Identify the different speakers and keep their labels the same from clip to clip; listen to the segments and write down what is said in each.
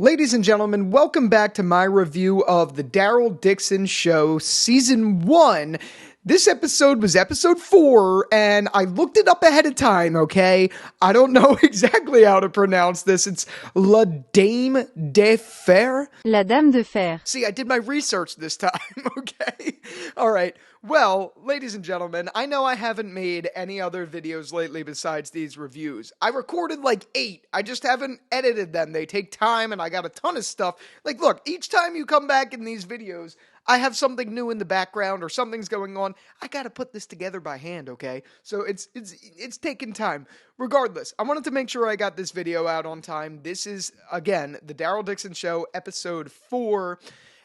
Speaker 1: Ladies and gentlemen, welcome back to my review of the Daryl Dixon Show, Season 1. This episode was episode 4, and I looked it up ahead of time, okay? I don't know exactly how to pronounce this. It's La Dame de Fer?
Speaker 2: La Dame de Fer.
Speaker 1: See, I did my research this time, okay? All right. Well, ladies and gentlemen, I know I haven't made any other videos lately besides these reviews. I recorded like 8. I just haven't edited them. They take time, and I got a ton of stuff. Like, look, each time you come back in these videos, I have something new in the background or something's going on. I got to put this together by hand, okay? So it's taking time. Regardless, I wanted to make sure I got this video out on time. This is, again, the Daryl Dixon Show, episode 4.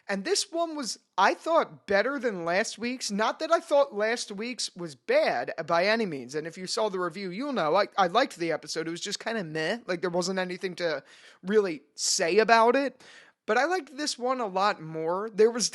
Speaker 1: And this one was, I thought, better than last week's. Not that I thought last week's was bad by any means. And if you saw the review, you'll know I liked the episode. It was just kind of meh. Like, there wasn't anything to really say about it. But I liked this one a lot more. There was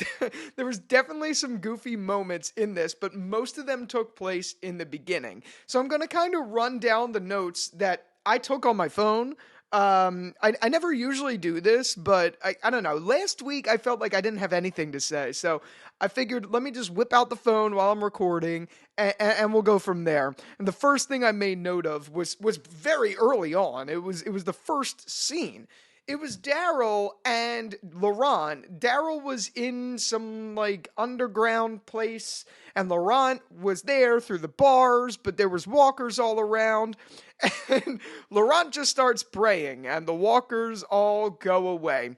Speaker 1: definitely some goofy moments in this, but most of them took place in the beginning. So I'm going to kind of run down the notes that I took on my phone. I never usually do this, but I don't know. Last week, I felt like I didn't have anything to say. So I figured, let me just whip out the phone while I'm recording, and we'll go from there. And the first thing I made note of was very early on. It was the first scene. It was Daryl and Laurent. Daryl was in some, like, underground place, and Laurent was there through the bars, but there was walkers all around, and Laurent just starts praying, and the walkers all go away.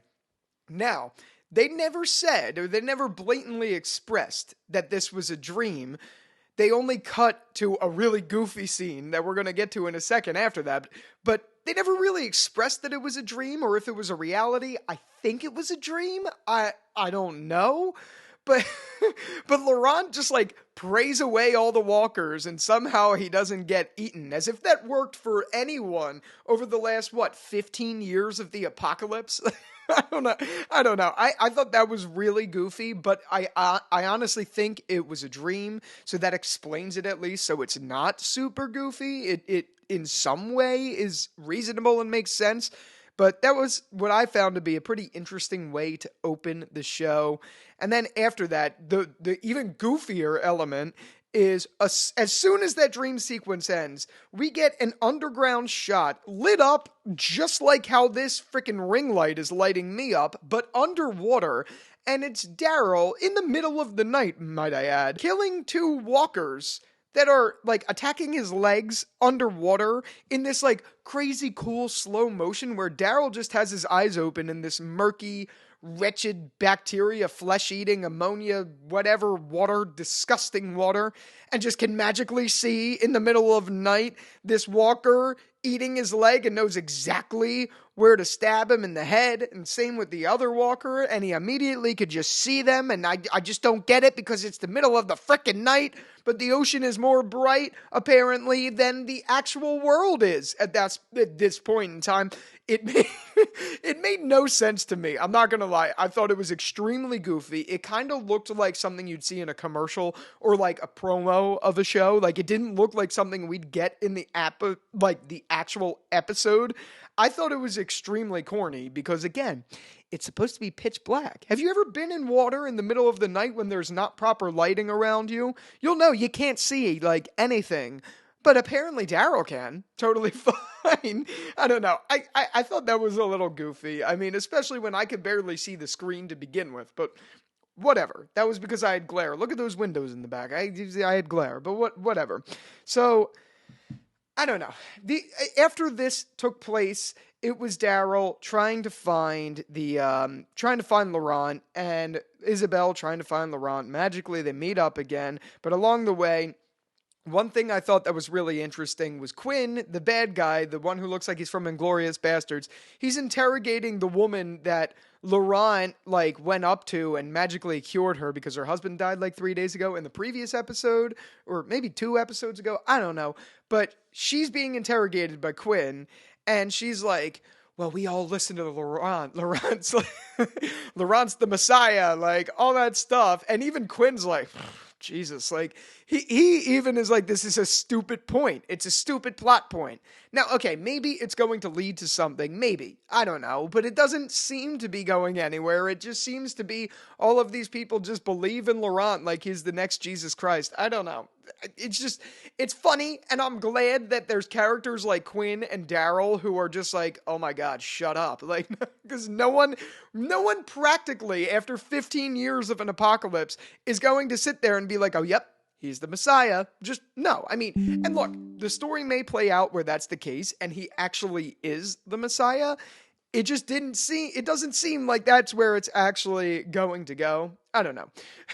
Speaker 1: Now, they never said, or they never blatantly expressed that this was a dream. They only cut to a really goofy scene that we're going to get to in a second after that, but they never really expressed that it was a dream or if it was a reality. I think it was a dream. I don't know. But but Laurent just like prays away all the walkers and somehow he doesn't get eaten. As if that worked for anyone over the last, 15 years of the apocalypse? I don't know. I thought that was really goofy, but I honestly think it was a dream, so that explains it at least. So it's not super goofy. It in some way is reasonable and makes sense. But that was what I found to be a pretty interesting way to open the show. And then after that, the even goofier element is as soon as that dream sequence ends, we get an underground shot lit up just like how this freaking ring light is lighting me up, but underwater. And it's Daryl in the middle of the night, might I add, killing 2 walkers that are, like, attacking his legs underwater in this, like, crazy cool slow motion where Daryl just has his eyes open in this murky, wretched bacteria, flesh-eating, ammonia, whatever, water, disgusting water, and just can magically see in the middle of night this walker eating his leg and knows exactly where to stab him in the head, and same with the other walker, and he immediately could just see them, and I just don't get it because it's the middle of the frickin' night, but the ocean is more bright, apparently, than the actual world is at this point in time. It made no sense to me. I'm not gonna lie. I thought it was extremely goofy. It kind of looked like something you'd see in a commercial or like a promo of a show. Like, it didn't look like something we'd get in the the actual episode. I thought it was extremely corny because, again, it's supposed to be pitch black. Have you ever been in water in the middle of the night when there's not proper lighting around you? You'll know you can't see, like, anything. But apparently Daryl can. Totally fine. I don't know. I thought that was a little goofy. I mean, especially when I could barely see the screen to begin with. But whatever. That was because I had glare. Look at those windows in the back. I had glare. But whatever. So I don't know. After this took place, it was Daryl trying to find Laurent, and Isabel trying to find Laurent. Magically, they meet up again, but along the way, one thing I thought that was really interesting was Quinn, the bad guy, the one who looks like he's from Inglourious Basterds. He's interrogating the woman that Laurent, went up to and magically cured her because her husband died 3 days ago in the previous episode, or maybe 2 episodes ago. I don't know. But she's being interrogated by Quinn, and she's like, well, we all listen to Laurent. Laurent's the Messiah, all that stuff. And even Quinn's like, Jesus, like he even is like, this is a stupid point. It's a stupid plot point. Now, okay, maybe it's going to lead to something. Maybe. I don't know. But it doesn't seem to be going anywhere. It just seems to be all of these people just believe in Laurent like he's the next Jesus Christ. I don't know. It's just, it's funny, and I'm glad that there's characters like Quinn and Daryl who are just like, oh my God, shut up. Like, because no one practically, after 15 years of an apocalypse, is going to sit there and be like, oh, yep, he's the Messiah. Just, no. I mean, and look, the story may play out where that's the case, and he actually is the Messiah. It just it doesn't seem like that's where it's actually going to go. I don't know.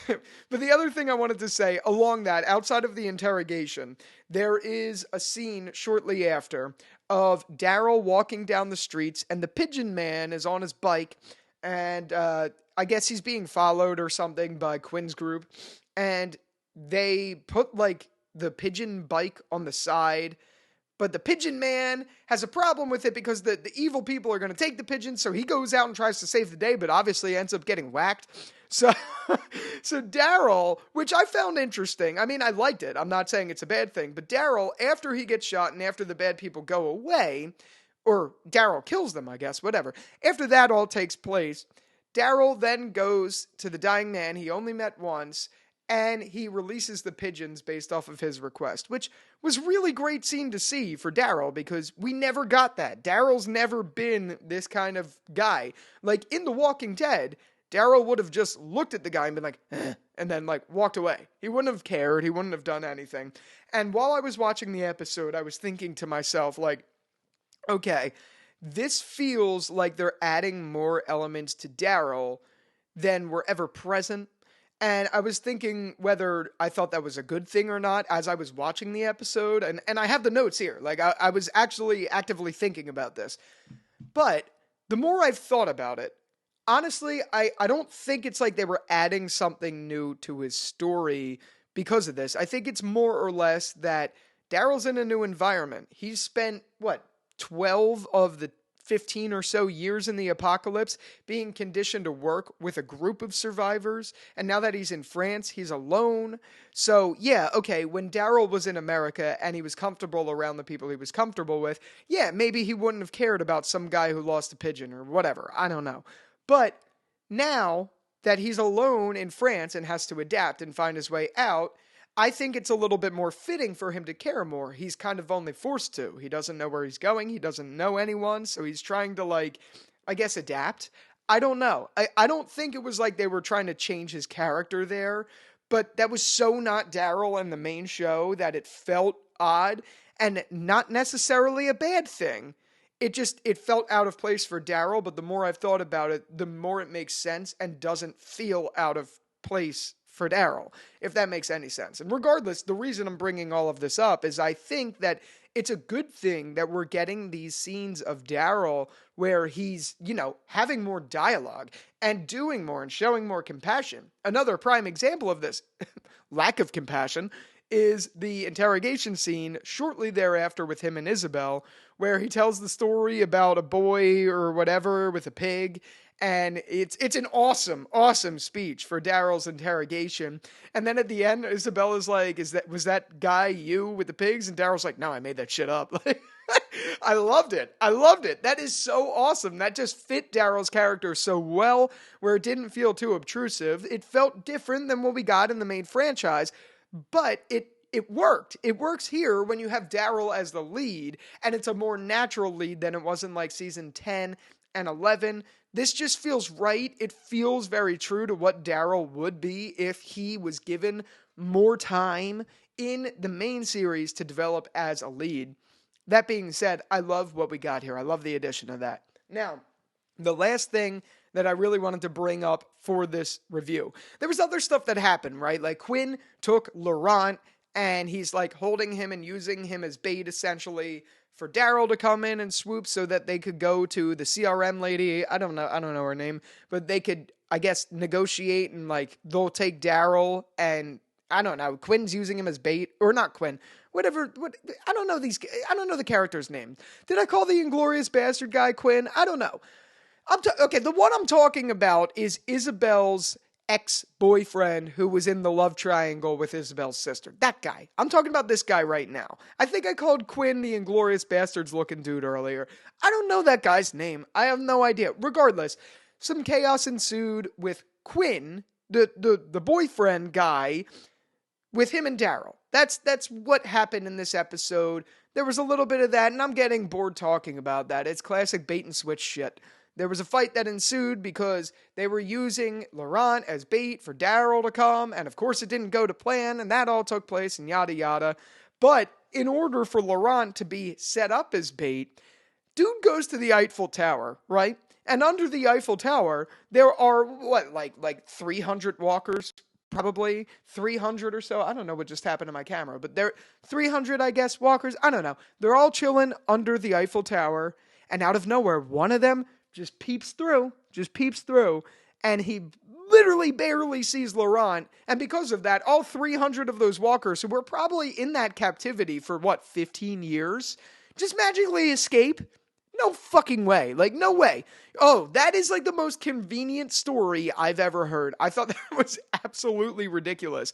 Speaker 1: But the other thing I wanted to say along that, outside of the interrogation, there is a scene shortly after of Daryl walking down the streets, and the Pigeon Man is on his bike, and I guess he's being followed or something by Quinn's group, and they put like the pigeon bike on the side. But the Pigeon Man has a problem with it because the evil people are going to take the pigeons, so he goes out and tries to save the day, but obviously ends up getting whacked. So Daryl, which I found interesting, I mean, I liked it. I'm not saying it's a bad thing, but Daryl, after he gets shot and after the bad people go away, or Daryl kills them, I guess, whatever. After that all takes place, Daryl then goes to the dying man he only met once, and he releases the pigeons based off of his request, which was really great scene to see for Daryl because we never got that. Daryl's never been this kind of guy. Like in The Walking Dead, Daryl would have just looked at the guy and been like, and then like walked away. He wouldn't have cared. He wouldn't have done anything. And while I was watching the episode, I was thinking to myself, like, okay, this feels like they're adding more elements to Daryl than were ever present. And I was thinking whether I thought that was a good thing or not as I was watching the episode. And I have the notes here. Like, I was actually actively thinking about this. But the more I've thought about it, honestly, I don't think it's like they were adding something new to his story because of this. I think it's more or less that Daryl's in a new environment. He's spent, 12 of the 15 or so years in the apocalypse being conditioned to work with a group of survivors, and now that he's in France, he's alone. So yeah, okay, when Daryl was in America and he was comfortable around the people he was comfortable with, yeah, maybe he wouldn't have cared about some guy who lost a pigeon or whatever, I don't know. But now that he's alone in France and has to adapt and find his way out, I think it's a little bit more fitting for him to care more. He's kind of only forced to. He doesn't know where he's going. He doesn't know anyone. So he's trying to, like, I guess, adapt. I don't know. I don't think it was like they were trying to change his character there. But that was so not Daryl in the main show that it felt odd and not necessarily a bad thing. It felt out of place for Daryl. But the more I've thought about it, the more it makes sense and doesn't feel out of place for Daryl, if that makes any sense. And regardless, the reason I'm bringing all of this up is I think that it's a good thing that we're getting these scenes of Daryl where he's, having more dialogue and doing more and showing more compassion. Another prime example of this lack of compassion is the interrogation scene shortly thereafter with him and Isabel, where he tells the story about a boy or whatever with a pig. And it's an awesome, awesome speech for Daryl's interrogation. And then at the end, Isabella's like, was that guy you with the pigs? And Daryl's like, no, I made that shit up. I loved it. That is so awesome. That just fit Daryl's character so well, where it didn't feel too obtrusive. It felt different than what we got in the main franchise, but it worked. It works here when you have Daryl as the lead, and it's a more natural lead than it was in like season 10 and 11. This just feels right. It feels very true to what Daryl would be if he was given more time in the main series to develop as a lead. That being said, I love what we got here. I love the addition of that. Now, the last thing that I really wanted to bring up for this review. There was other stuff that happened, right? Like Quinn took Laurent and he's like holding him and using him as bait essentially for Daryl to come in and swoop so that they could go to the CRM lady. I don't know her name, but they could, I guess, negotiate and like they'll take Daryl and I don't know. Quinn's using him as bait, or not Quinn. Whatever. I don't know the character's name. Did I call the Inglorious Bastard guy Quinn? I don't know. Okay, the one I'm talking about is Isabel's ex-boyfriend who was in the love triangle with Isabel's sister. That guy. I'm talking about this guy right now. I think I called Quinn the Inglourious Bastards looking dude earlier. I don't know that guy's name. I have no idea. Regardless, some chaos ensued with Quinn, the boyfriend guy, with him and Daryl. That's what happened in this episode. There was a little bit of that, and I'm getting bored talking about that. It's classic bait and switch shit. There was a fight that ensued because they were using Laurent as bait for Daryl to come, and of course it didn't go to plan, and that all took place, and yada yada. But in order for Laurent to be set up as bait, dude goes to the Eiffel Tower, right? And under the Eiffel Tower, there are, like 300 walkers? Probably 300 or so. I don't know what just happened to my camera, but there 300, I guess, walkers. I don't know. They're all chilling under the Eiffel Tower, and out of nowhere, one of them just peeps through, and he literally barely sees Laurent, and because of that, all 300 of those walkers who were probably in that captivity for, 15 years, just magically escape. No fucking way. Like, no way. Oh, that is like the most convenient story I've ever heard. I thought that was absolutely ridiculous.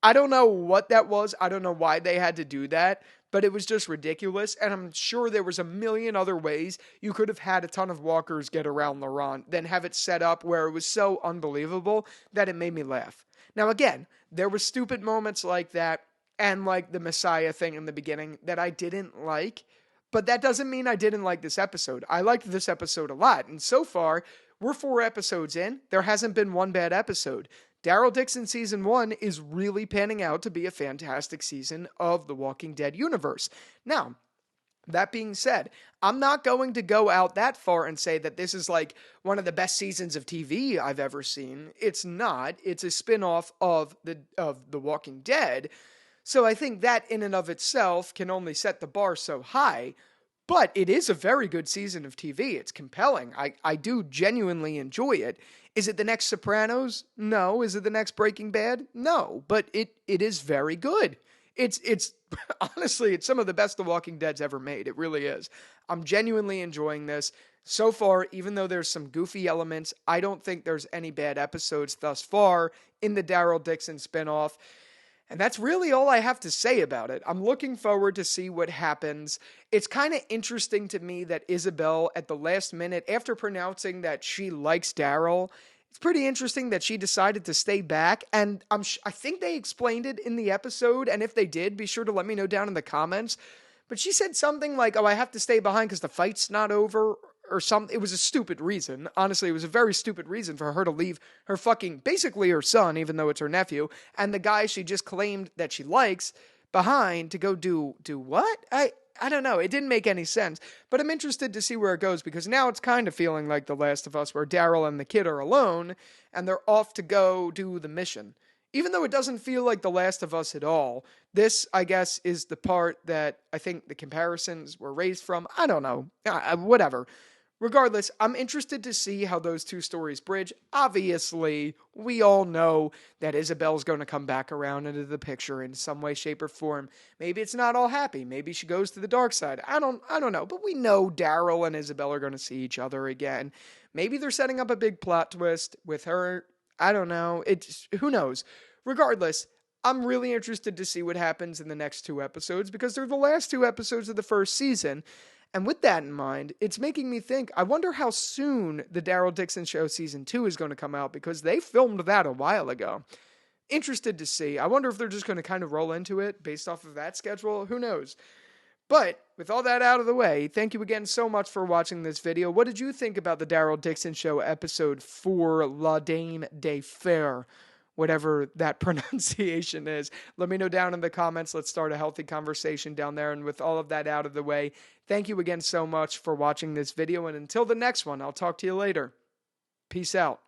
Speaker 1: I don't know what that was. I don't know why they had to do that, but it was just ridiculous. And I'm sure there was a million other ways you could have had a ton of walkers get around Laurent than have it set up where it was so unbelievable that it made me laugh. Now, again, there were stupid moments like that and like the Messiah thing in the beginning that I didn't like. But that doesn't mean I didn't like this episode. I liked this episode a lot. And so far, we're 4 episodes in. There hasn't been one bad episode. Daryl Dixon Season 1 is really panning out to be a fantastic season of the Walking Dead universe. Now, that being said, I'm not going to go out that far and say that this is like one of the best seasons of TV I've ever seen. It's not. It's a spin-off of The Walking Dead. So I think that in and of itself can only set the bar so high, but it is a very good season of TV. It's compelling. I do genuinely enjoy it. Is it the next Sopranos? No. Is it the next Breaking Bad? No. But it is very good. It's honestly, it's some of the best The Walking Dead's ever made. It really is. I'm genuinely enjoying this. So far, even though there's some goofy elements, I don't think there's any bad episodes thus far in the Daryl Dixon spinoff. And that's really all I have to say about it. I'm looking forward to see what happens. It's kind of interesting to me that Isabel, at the last minute, after pronouncing that she likes Daryl, it's pretty interesting that she decided to stay back. And I think they explained it in the episode. And if they did, be sure to let me know down in the comments. But she said something like, oh, I have to stay behind because the fight's not over. Or something. It was a stupid reason. Honestly, it was a very stupid reason for her to leave her fucking, basically her son, even though it's her nephew, and the guy she just claimed that she likes behind to go do what? I don't know. It didn't make any sense. But I'm interested to see where it goes because now it's kind of feeling like The Last of Us where Daryl and the kid are alone and they're off to go do the mission. Even though it doesn't feel like The Last of Us at all, this, I guess, is the part that I think the comparisons were raised from. I don't know. Whatever. Regardless, I'm interested to see how those two stories bridge. Obviously, we all know that Isabel's going to come back around into the picture in some way, shape, or form. Maybe it's not all happy. Maybe she goes to the dark side. I don't know. But we know Daryl and Isabel are going to see each other again. Maybe they're setting up a big plot twist with her. I don't know. Who knows? Regardless, I'm really interested to see what happens in the next 2 episodes because they're the last 2 episodes of the first season. And with that in mind, it's making me think, I wonder how soon the Daryl Dixon Show Season 2 is going to come out because they filmed that a while ago. Interested to see. I wonder if they're just going to kind of roll into it based off of that schedule. Who knows? But with all that out of the way, thank you again so much for watching this video. What did you think about the Daryl Dixon Show Episode 4, La Dame de Fer? Whatever that pronunciation is. Let me know down in the comments. Let's start a healthy conversation down there. And with all of that out of the way, thank you again so much for watching this video. And until the next one, I'll talk to you later. Peace out.